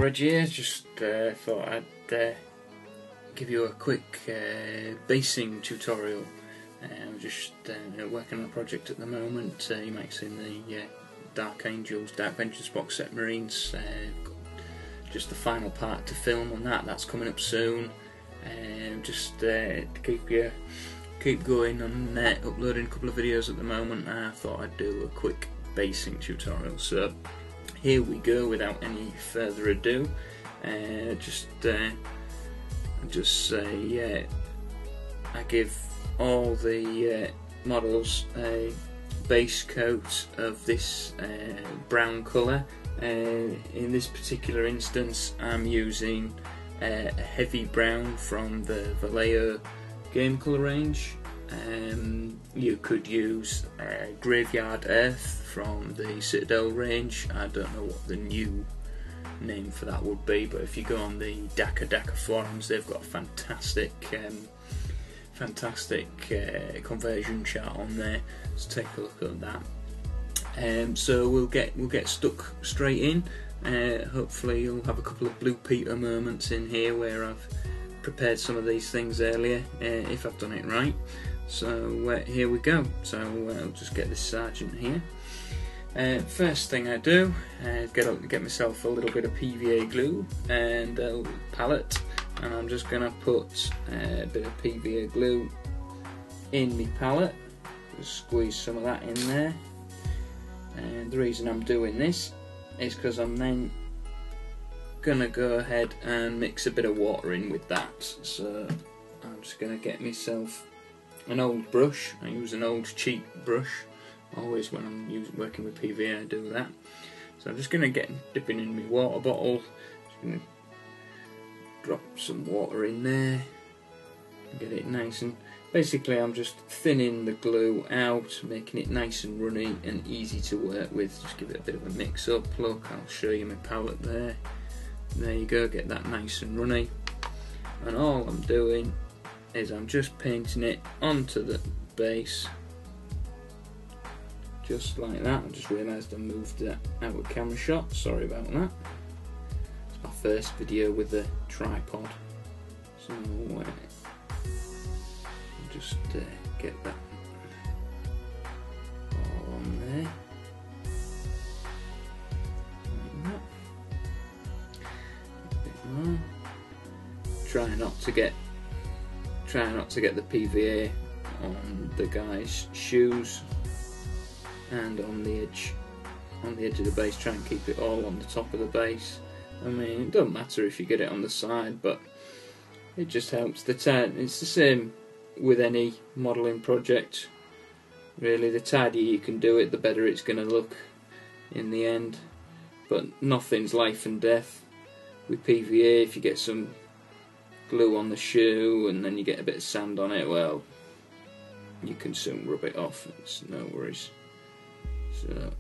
EVILREG here. Just thought I'd give you a quick basing tutorial. I'm just working on a project at the moment. You might have seen the Darkangels box set Marines. Just the final part to film on that. That's coming up soon. Just to keep going on uploading a couple of videos at the moment. I thought I'd do a quick basing tutorial. So here we go. Without any further ado, just say I give all the models a base coat of this brown colour. In this particular instance, I'm using a heavy brown from the Vallejo game colour range. You could use Graveyard Earth from the Citadel range. I don't know what the new name for that would be, but if you go on the Darkangels forums, they've got a fantastic conversion chart on there. So take a look at that. So we'll get stuck straight in. Hopefully you'll have a couple of Blue Peter moments in here where I've prepared some of these things earlier, if I've done it right. So here we go. So I'll just get this sergeant here. First thing I do is get myself a little bit of PVA glue and a palette, and I'm just going to put a bit of PVA glue in my palette. Just squeeze some of that in there. And the reason I'm doing this is because I'm then going to go ahead and mix a bit of water in with that. So I'm just going to get myself an old brush. I use an old cheap brush. Always when I'm working with PVA I do that. So I'm just going to dipping in my water bottle. Just going to drop some water in there. Get it nice and... Basically I'm just thinning the glue out, making it nice and runny and easy to work with. Just give it a bit of a mix up. Look, I'll show you my palette there. There you go, get that nice and runny. And all I'm doing is I'm just painting it onto the base. Just like that. I just realised I moved that out of camera shot. Sorry about that. It's my first video with the tripod. So just get that all on there. Like that. A bit more. Try not to get the PVA on the guy's shoes and on the edge of the base. Try and keep it all on the top of the base. I mean, it doesn't matter if you get it on the side, but it just helps the tad. It's the same with any modelling project really. The tidier you can do it, the better it's going to look in the end. But nothing's life and death with PVA. If you get some glue on the shoe and then you get a bit of sand on it, well, you can soon rub it off. It's no worries. So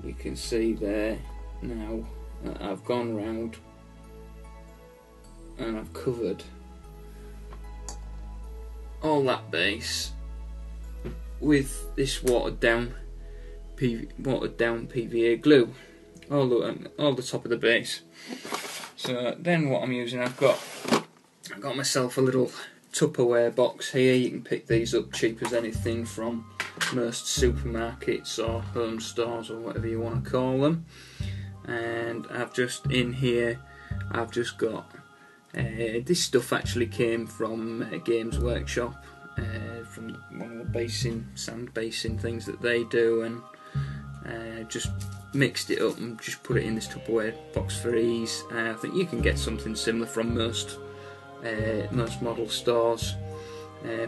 you can see there now that I've gone round and I've covered all that base with this watered down PVA glue, all the top of the base. So then what I'm using, I've got myself a little Tupperware box here. You can pick these up cheap as anything from most supermarkets or home stores or whatever you want to call them. And I've just in here, I've just got this stuff actually came from Games Workshop, from one of the sand basing things that they do, and just mixed it up and just put it in this Tupperware box for ease. I think you can get something similar from most model stores,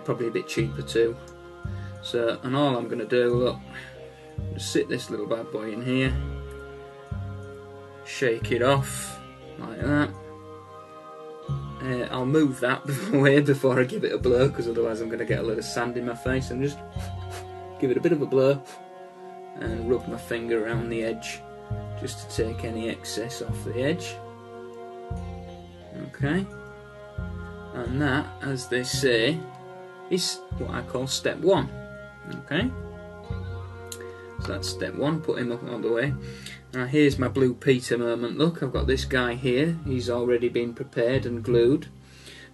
probably a bit cheaper too. So, and all I'm going to do, look, just sit this little bad boy in here, shake it off like that. I'll move that away before I give it a blow, because otherwise I'm going to get a lot of sand in my face, and just give it a bit of a blow and rub my finger around the edge just to take any excess off the edge. Okay, and that, as they say, is what I call step one. Okay, so that's step one, put him up all the way. Now here's my Blue Peter moment. Look, I've got this guy here. He's already been prepared and glued.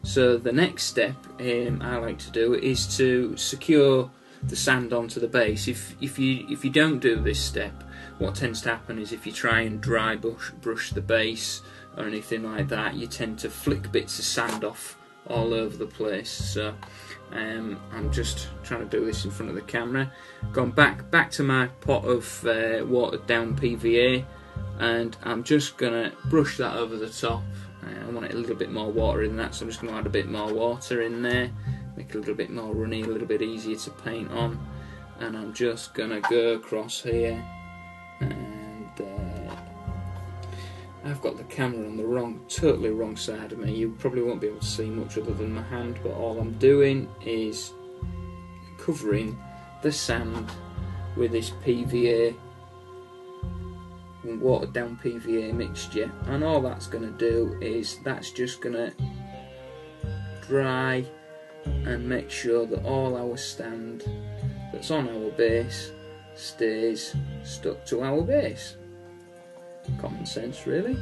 So the next step I like to do is to secure the sand onto the base. If you don't do this step, what tends to happen is if you try and dry brush the base or anything like that, you tend to flick bits of sand off all over the place. So I'm just trying to do this in front of the camera. Gone back to my pot of watered down PVA, and I'm just gonna brush that over the top. I want it a little bit more watery than that, so I'm just going to add a bit more water in there, make it a little bit more runny, a little bit easier to paint on. And I'm just going to go across here, and I've got the camera on the totally wrong side of me. You probably won't be able to see much other than my hand, but all I'm doing is covering the sand with this PVA, watered down PVA mixture, and all that's going to do is that's just going to dry and make sure that all our sand that's on our base stays stuck to our base. Common sense, really.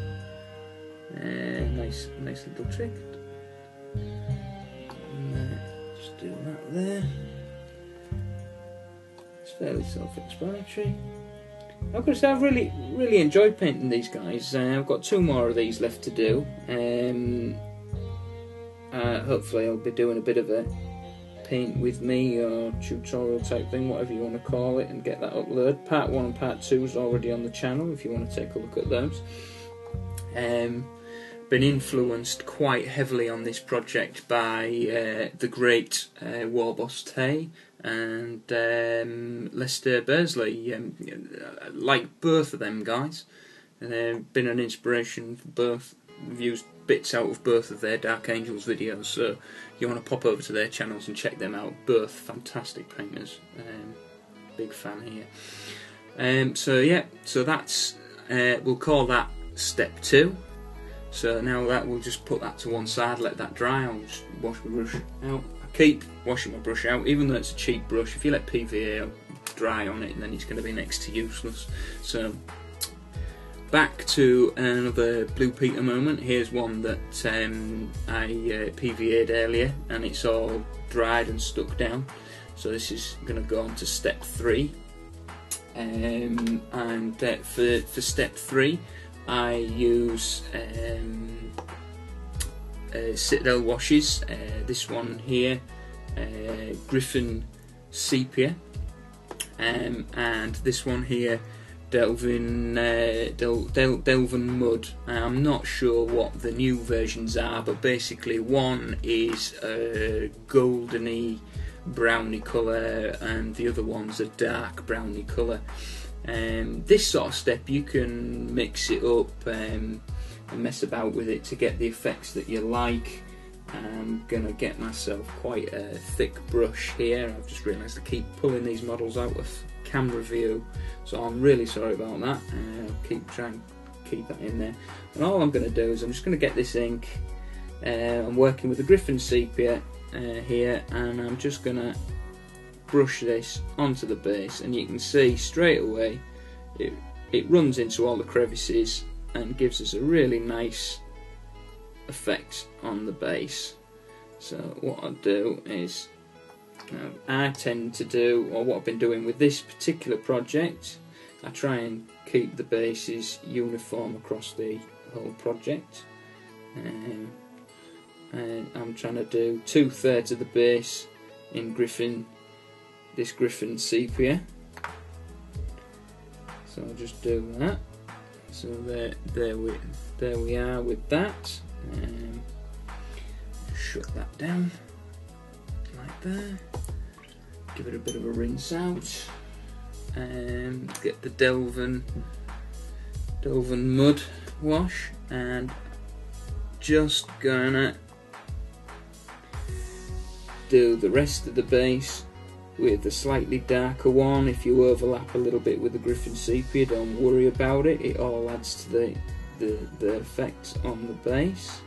Nice little trick. Just do that there. It's fairly self-explanatory. I've got to say, I've really enjoyed painting these guys. I've got 2 more of these left to do. Hopefully I'll be doing a bit of a paint with me or tutorial type thing, whatever you want to call it, and get that uploaded. Part 1 and Part 2 is already on the channel if you want to take a look at those. Been influenced quite heavily on this project by the great Warboss Tay and Lester Bursley. Like both of them guys, been an inspiration for both. We've used bits out of both of their Darkangels videos, so you want to pop over to their channels and check them out. Both fantastic painters. Big fan here. So yeah, so that's we'll call that step 2. So now that we'll just put that to one side, let that dry. I'll just wash my brush out. I keep washing my brush out, even though it's a cheap brush. If you let PVA dry on it, then it's going to be next to useless. So back to another Blue Peter moment. Here's one that I PVA'd earlier, and it's all dried and stuck down. So this is going to go on to step 3. And for step 3, I use Citadel washes. This one here, Griffin Sepia, and this one here, Delvin Mud. I'm not sure what the new versions are, but basically one is a goldeny browny colour and the other one's a dark browny colour. This sort of step you can mix it up and mess about with it to get the effects that you like. I'm going to get myself quite a thick brush here. I've just realised I keep pulling these models out of camera view, so I'm really sorry about that. I'll try and keep that in there. And all I'm going to do is I'm just going to get this ink. I'm working with the Griffin Sepia here, and I'm just going to brush this onto the base, and you can see straight away it runs into all the crevices and gives us a really nice effect on the base. So what I'll do is, I tend to do, or what I've been doing with this particular project, I try and keep the bases uniform across the whole project, and I'm trying to do 2/3 of the base in this Griffin Sepia. So I'll just do that. So there we are with that. Shut that down like that. Give it a bit of a rinse out, and get the Delvin Mud wash, and just gonna do the rest of the base with a slightly darker one. If you overlap a little bit with the Griffin Sepia, don't worry about it. It all adds to the effect on the base.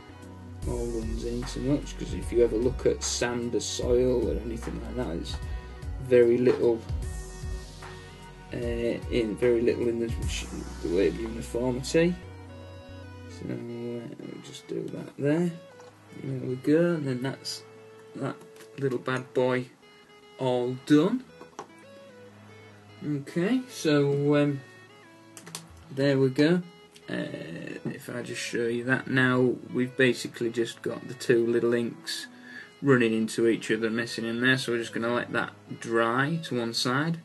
All runs into much, because if you ever look at sand or soil or anything like that, there's very little in very little in the way of uniformity. So we'll just do that there. There we go, and then that's that little bad boy all done. Okay, so there we go. If I just show you that now, we've basically just got the two little inks running into each other, messing in there, so we're just going to let that dry to one side,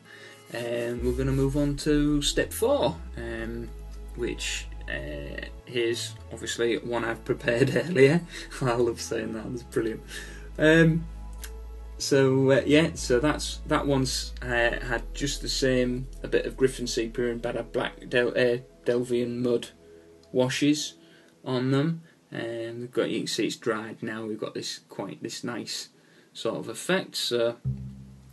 and we're going to move on to step 4, which here's obviously one I've prepared earlier. I love saying that, that's brilliant. Yeah, so that one's had just the same, a bit of Griffin sepia and bad black Delvian mud washes on them, and we've got, you can see it's dried now. We've got this nice sort of effect. So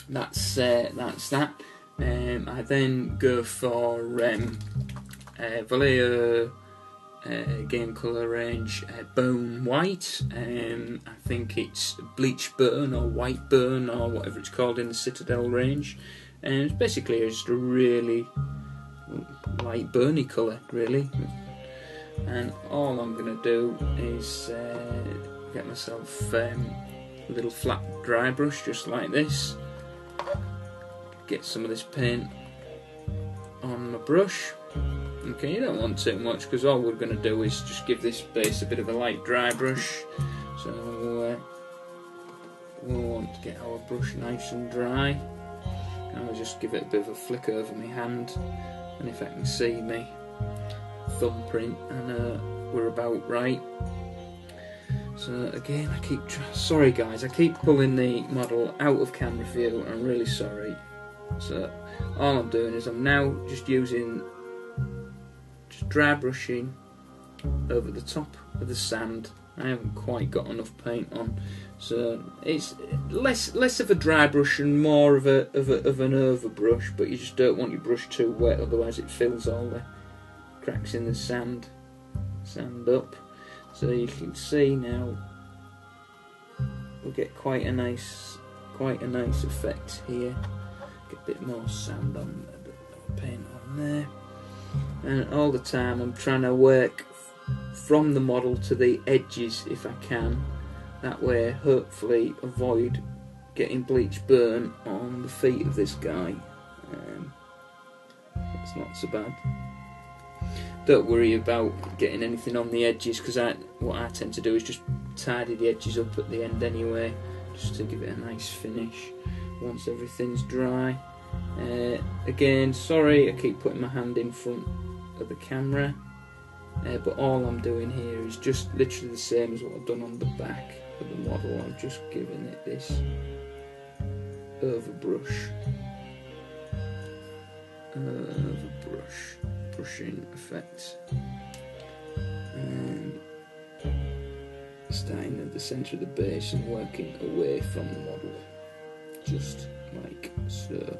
that's that. I then go for Vallejo game colour range bone white. I think it's bleach burn or white burn or whatever it's called in the Citadel range, and it's basically just a really light burny colour, really. And all I'm going to do is get myself a little flat dry brush just like this, get some of this paint on my brush. Okay, you don't want too much, because all we're going to do is just give this base a bit of a light dry brush. So we'll want to get our brush nice and dry, and I'll just give it a bit of a flick over my hand, and if I can see me thumbprint, and we're about right. So again, sorry guys, I keep pulling the model out of camera view, I'm really sorry. So all I'm doing is I'm now just dry brushing over the top of the sand. I haven't quite got enough paint on, so it's less of a dry brush and more of an overbrush, but you just don't want your brush too wet, otherwise it fills all the cracks in the sand up. So you can see now we'll get quite a nice effect here. Get a bit more sand on, a bit more paint on there, and all the time I'm trying to work from the model to the edges if I can. That way, hopefully, avoid getting bleach burn on the feet of this guy. That's not so bad. Don't worry about getting anything on the edges, because what I tend to do is just tidy the edges up at the end anyway, just to give it a nice finish once everything's dry. Again, sorry I keep putting my hand in front of the camera, but all I'm doing here is just literally the same as what I've done on the back of the model. I'm just giving it this brushing effect, and starting at the centre of the base and working away from the model, just like so.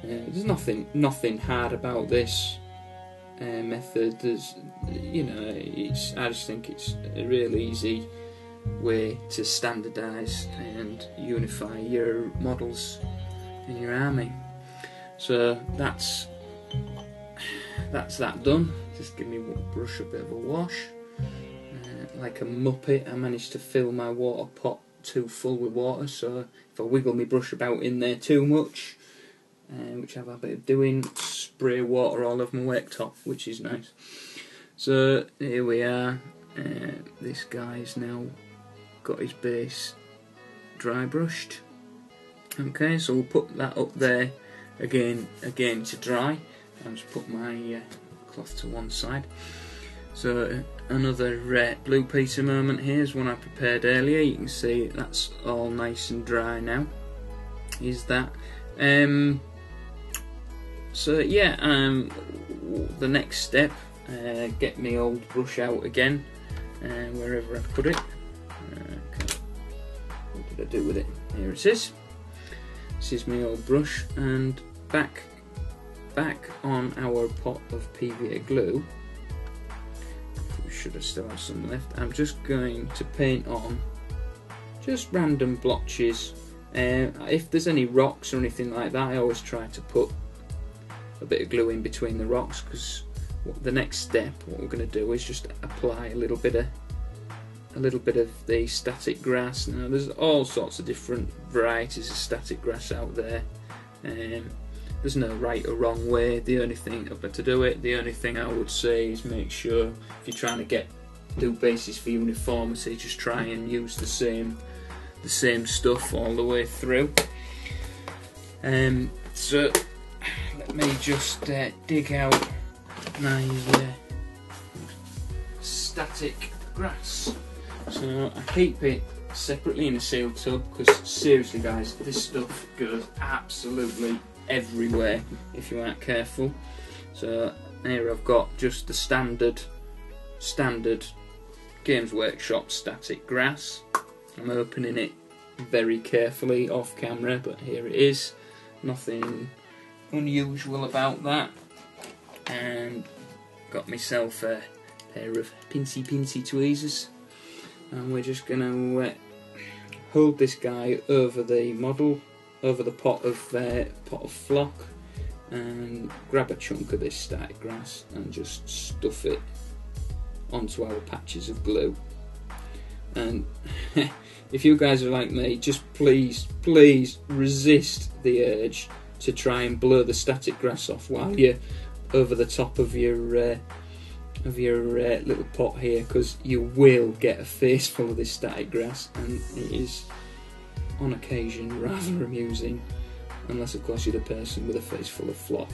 There's nothing hard about this method. There's, I just think it's a real easy way to standardise and unify your models in your army. So that's that done. Just give me brush a bit of a wash. Like a muppet, I managed to fill my water pot too full with water, so if I wiggle my brush about in there too much, which I've had a bit of doing, spray water all over my worktop, which is nice. So here we are. This guy's now got his base dry brushed. Okay, so we'll put that up there again to dry. I'll just put my cloth to one side. So another blue pizza moment here is one I prepared earlier. You can see that's all nice and dry now. Is that? So yeah, the next step, get my old brush out again, wherever I put it. What did I do with it? Here it is. This is my old brush, and back on our pot of PVA glue. We should have still have some left. I'm just going to paint on just random blotches If there's any rocks or anything like that, I always try to put a bit of glue in between the rocks, because the next step, what we're going to do is just apply a little bit of the static grass. Now there's all sorts of different varieties of static grass out there. There's no right or wrong way. The only thing to do it, the only thing I would say is make sure if you're trying to do bases for uniformity, just try and use the same stuff all the way through. So let me just dig out my static grass. So I keep it separately in a sealed tub, because seriously guys, this stuff goes absolutely everywhere if you aren't careful. So here I've got just the standard Games Workshop static grass. I'm opening it very carefully off camera, but here it is. Nothing unusual about that. And got myself a pair of pincy tweezers, and we're just going to hold this guy over the model, over the pot of flock, and grab a chunk of this static grass and just stuff it onto our patches of glue. And if you guys are like me, just please resist the urge to try and blur the static grass off while you're over the top of your little pot here, because you will get a face full of this static grass, and it is on occasion rather amusing, unless of course you're the person with a face full of flock.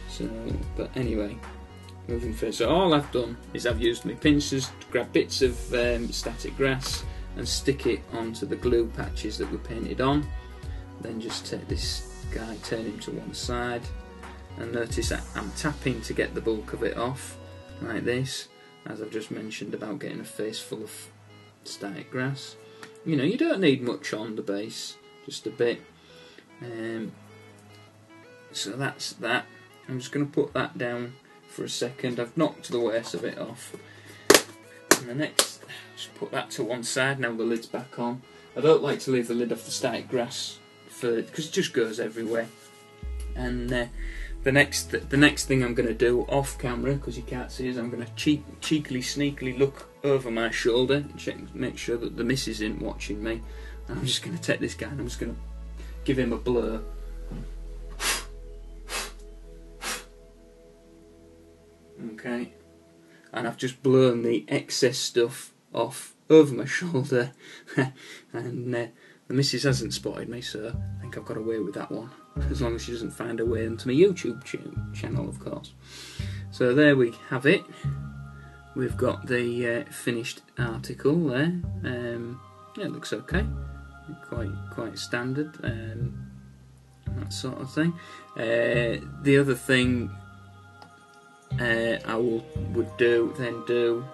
So, but anyway, moving first. So all I've done is I've used my pincers to grab bits of static grass and stick it onto the glue patches that were painted on. Then just take this guy, turn him to one side, and notice that I'm tapping to get the bulk of it off, like this, as I've just mentioned about getting a face full of static grass. You know, you don't need much on the base, just a bit. So that's that. I'm just going to put that down for a second. I've knocked the worst of it off. And the next, just put that to one side. Now the lid's back on. I don't like to leave the lid off the static grass because it just goes everywhere. And the next thing I'm going to do off camera, because you can't see, is I'm going to cheekily, sneakily look over my shoulder and check, make sure that the missus isn't watching me. And I'm just going to take this guy and I'm just going to give him a blur. Okay, and I've just blown the excess stuff off over my shoulder, and the missus hasn't spotted me, so I think I've got away with that one, as long as she doesn't find her way into my YouTube channel, of course. So there we have it. We've got the finished article there. Yeah, it looks okay, quite standard, that sort of thing. The other thing I would do,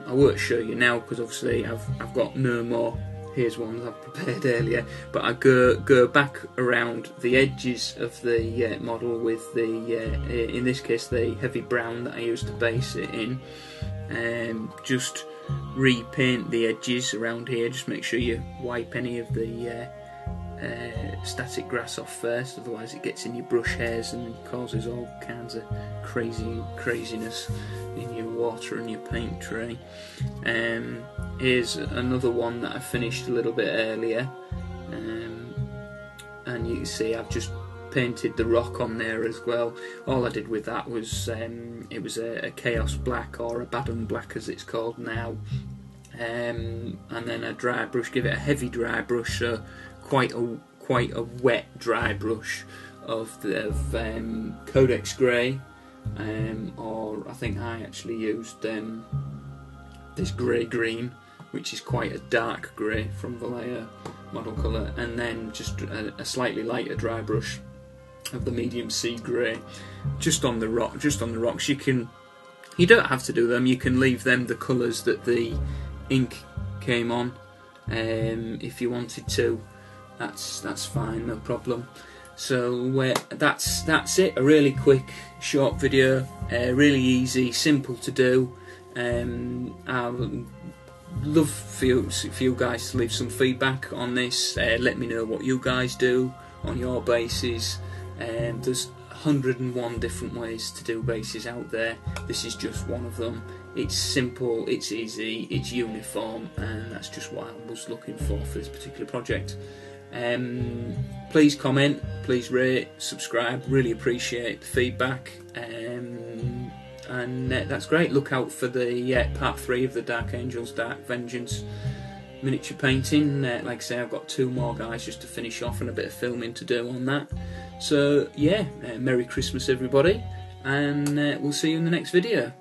I won't show you now because obviously I've got no more. Here's ones I've prepared earlier, but I go back around the edges of the model with the in this case the heavy brown that I used to base it in, and just repaint the edges around here. Just make sure you wipe any of the static grass off first, otherwise it gets in your brush hairs and causes all kinds of craziness in your water and your paint tray. Here's another one that I finished a little bit earlier, and you can see I've just painted the rock on there as well. All I did with that was it was a Chaos Black, or a Baden Black as it's called now, and then a dry brush, give it a heavy dry brush, so quite a wet dry brush of Codex Grey, or I think I actually used this grey green, which is quite a dark grey from Vallejo model colour, and then just a slightly lighter dry brush of the medium sea grey, just on the rocks. You don't have to do them. You can leave them the colours that the ink came on, if you wanted to. That's fine, no problem. So that's it. A really quick, short video, really easy, simple to do. I'll love for you guys to leave some feedback on this. Let me know what you guys do on your bases. There's 101 different ways to do bases out there. This is just one of them. It's simple, it's easy, it's uniform, and that's just what I was looking for this particular project. Please comment, please rate, subscribe, really appreciate the feedback, and that's great. Look out for the part 3 of the Darkangels Dark Vengeance miniature painting. Like I say, I've got 2 more guys just to finish off and a bit of filming to do on that. So yeah, Merry Christmas everybody, and we'll see you in the next video.